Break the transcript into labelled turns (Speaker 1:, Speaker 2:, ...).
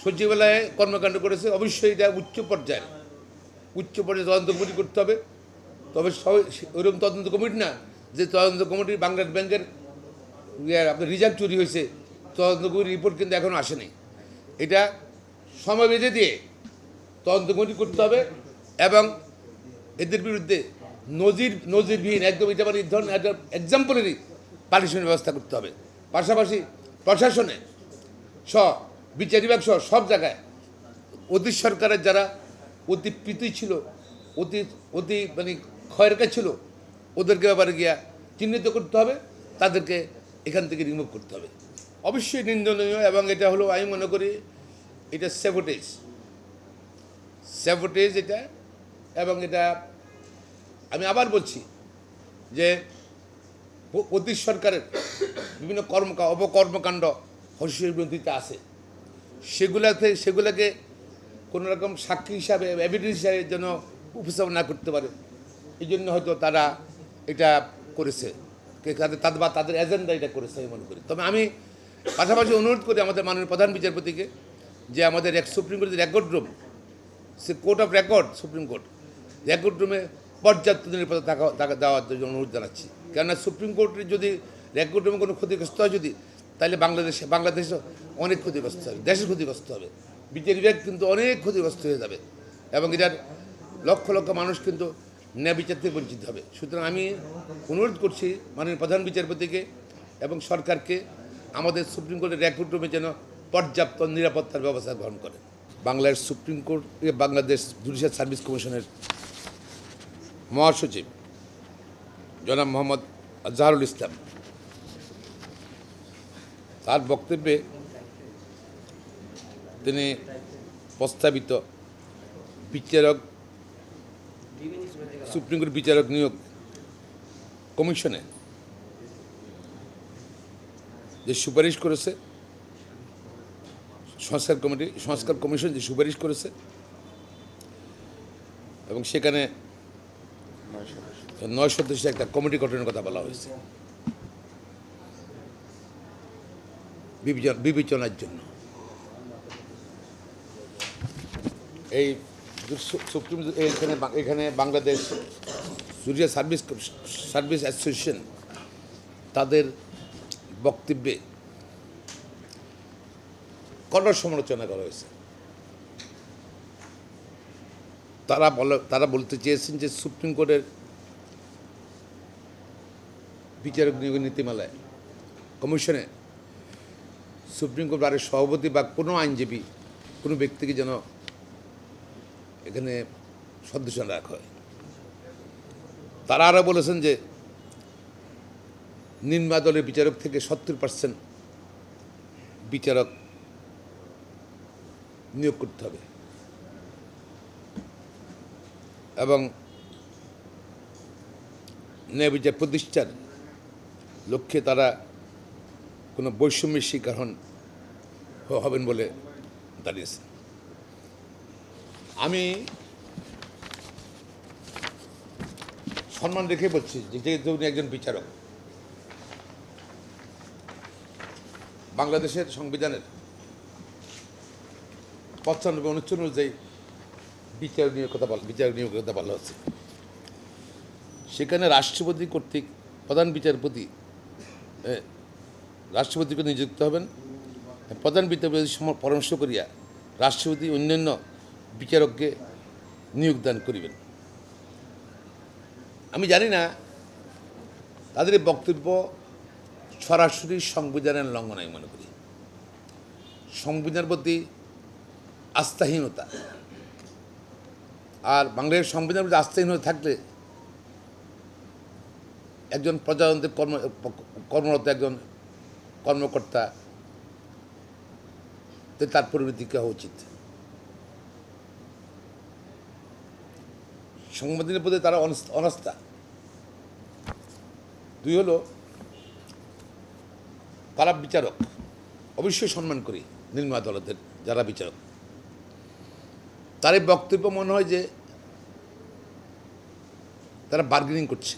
Speaker 1: সচিবালয়ে কর্মকাণ্ড করেছে, অবশ্যই এটা উচ্চ পর্যায়ে তদন্ত কমিটি করতে হবে। তবে ওইরকম তদন্ত কমিটি না যে তদন্ত কমিটি বাংলাদেশ ব্যাংকের আপনার রিজার্ভ চুরি হয়েছে, তদন্ত কমিটির রিপোর্ট কিন্তু এখনও আসেনি। এটা সময় বেঁধে দিয়ে তদন্ত কমিটি করতে হবে এবং এদের বিরুদ্ধে নজিরবিহীন একদম এটা মানে ধরনের একটা এক্সাম্পলারি পানিশমেন্ট ব্যবস্থা করতে হবে। পাশাপাশি প্রশাসনে বিচার বিভাগ সহ সব জায়গায় অতি সরকারের যারা অতি প্রীতি ছিল, অতি মানে ক্ষয়রেখা ছিল, ওদেরকে ব্যাপারে গিয়া চিহ্নিত করতে হবে, তাদেরকে এখান থেকে রিমুভ করতে হবে। অবশ্যই নিন্দনীয় এবং এটা হলো আমি মনে করি এটা স্যাবোটেজ এটা। এবং এটা আমি আবার বলছি যে অতি সরকারের বিভিন্ন অপকর্মকাণ্ড হর্ষের বিরোধিতা আছে, সেগুলোকে কোনো রকম সাক্ষী হিসাবে এভিডেন্স হিসাবে যেন উপস্থাপন না করতে পারে, এই জন্য হয়তো তারা এটা করেছে, তাদের এজেন্ডা এটা করেছে আমি মনে করি। তবে আমি পাশাপাশি অনুরোধ করি আমাদের মাননীয় প্রধান বিচারপতিকে যে আমাদের সুপ্রিম কোর্টের record room, say court of record, supreme court record রুমে পর্যাপ্ত নিরাপত্তা দেওয়ার জন্য অনুরোধ জানাচ্ছি। কেননা সুপ্রিম কোর্টের যদি রেকর্ড রুমে কোনো ক্ষতিগ্রস্ত হয় তাহলে বাংলাদেশে অনেক ক্ষতিগ্রস্ত হবে, দেশের ক্ষতিগ্রস্ত হবে, বিচার বিভাগ কিন্তু অনেক ক্ষতিগ্রস্ত হয়ে যাবে এবং এটার লক্ষ লক্ষ মানুষ কিন্তু ন্যায় বিচার থেকে বঞ্চিত হবে। সুতরাং আমি অনুরোধ করছি মাননীয় প্রধান বিচারপতিকে এবং সরকারকে আমাদের সুপ্রিম কোর্টের রেকর্ড রুমে যেন পর্যাপ্ত নিরাপত্তার ব্যবস্থা গ্রহণ করে। Bangladesh supreme court Bangladesh judicial service কমিশনের মহাসচিব জনাব মোহাম্মদ আজহারুল ইসলাম তার বক্তব্যে তিনি প্রস্তাবিত সুপ্রিম কোর্ট বিচারক নিয়োগ কমিশনে যে সুপারিশ করেছে, সংস্কার কমিশন যে সুপারিশ করেছে এবং সেখানে 9 সদস্যের একটা কমিটি গঠনের কথা বলা হয়েছে বিবেচনার জন্য। এই সুপ্রিম এখানে বাংলাদেশ জুডিশিয়াল সার্ভিস অ্যাসোসিয়েশন তাদের বক্তব্যে কঠোর সমালোচনা করা হয়েছে। তারা বলতে চেয়েছেন যে সুপ্রিম কোর্টের বিচারক নিয়োগ নীতিমালায় কমিশনে সুপ্রিম কোর্ট বারের সভাপতি বা কোনো আইনজীবী কোনো ব্যক্তিকে যেন এখানে সদস্য রাখা হয়। তারা আরও বলেছেন যে নিম্ন আদালতের বিচারক থেকে 70% বিচারক নিয়োগ করতে হবে এবং ন্যায় বিচার প্রতিষ্ঠার লক্ষ্যে তারা কোনো বৈষম্যের শিকার হবেন বলে দাঁড়িয়েছে। আমি সম্মান রেখে বলছি যে যেহেতু উনি একজন বিচারক, বাংলাদেশের সংবিধানের 95 অনুচ্ছেদ অনুযায়ী বিচারক নিয়োগের কথা বলা হচ্ছে। সেখানে রাষ্ট্রপতি কর্তৃক প্রধান বিচারপতি রাষ্ট্রপতিকে নিযুক্ত হবেন, প্রধান বিচারপতি পরামর্শ করিয়া রাষ্ট্রপতি অন্যান্য বিচারককে নিয়োগদান করিবেন। আমি জানি না তাদের বক্তব্য সরাসরি সংবিধানের লঙ্ঘন আমি মনে করি। সংবিধানের প্রতি আস্থাহীনতা, আর বাংলাদেশের সংবিধানের প্রতি আস্থাহীনতা থাকলে একজন প্রজাতন্ত্রের কর্মরত একজন কর্মকর্তা তার পরিবর্তী হওয়া উচিত। সংবিধানের প্রতি তারা অনাস্থা। 2 হলো তারা বিচারক, অবশ্যই সম্মান করি নিম্ন আদালতের যারা বিচারক, তার বক্তব্য মনে হয় যে তারা বার্গেনিং করছে।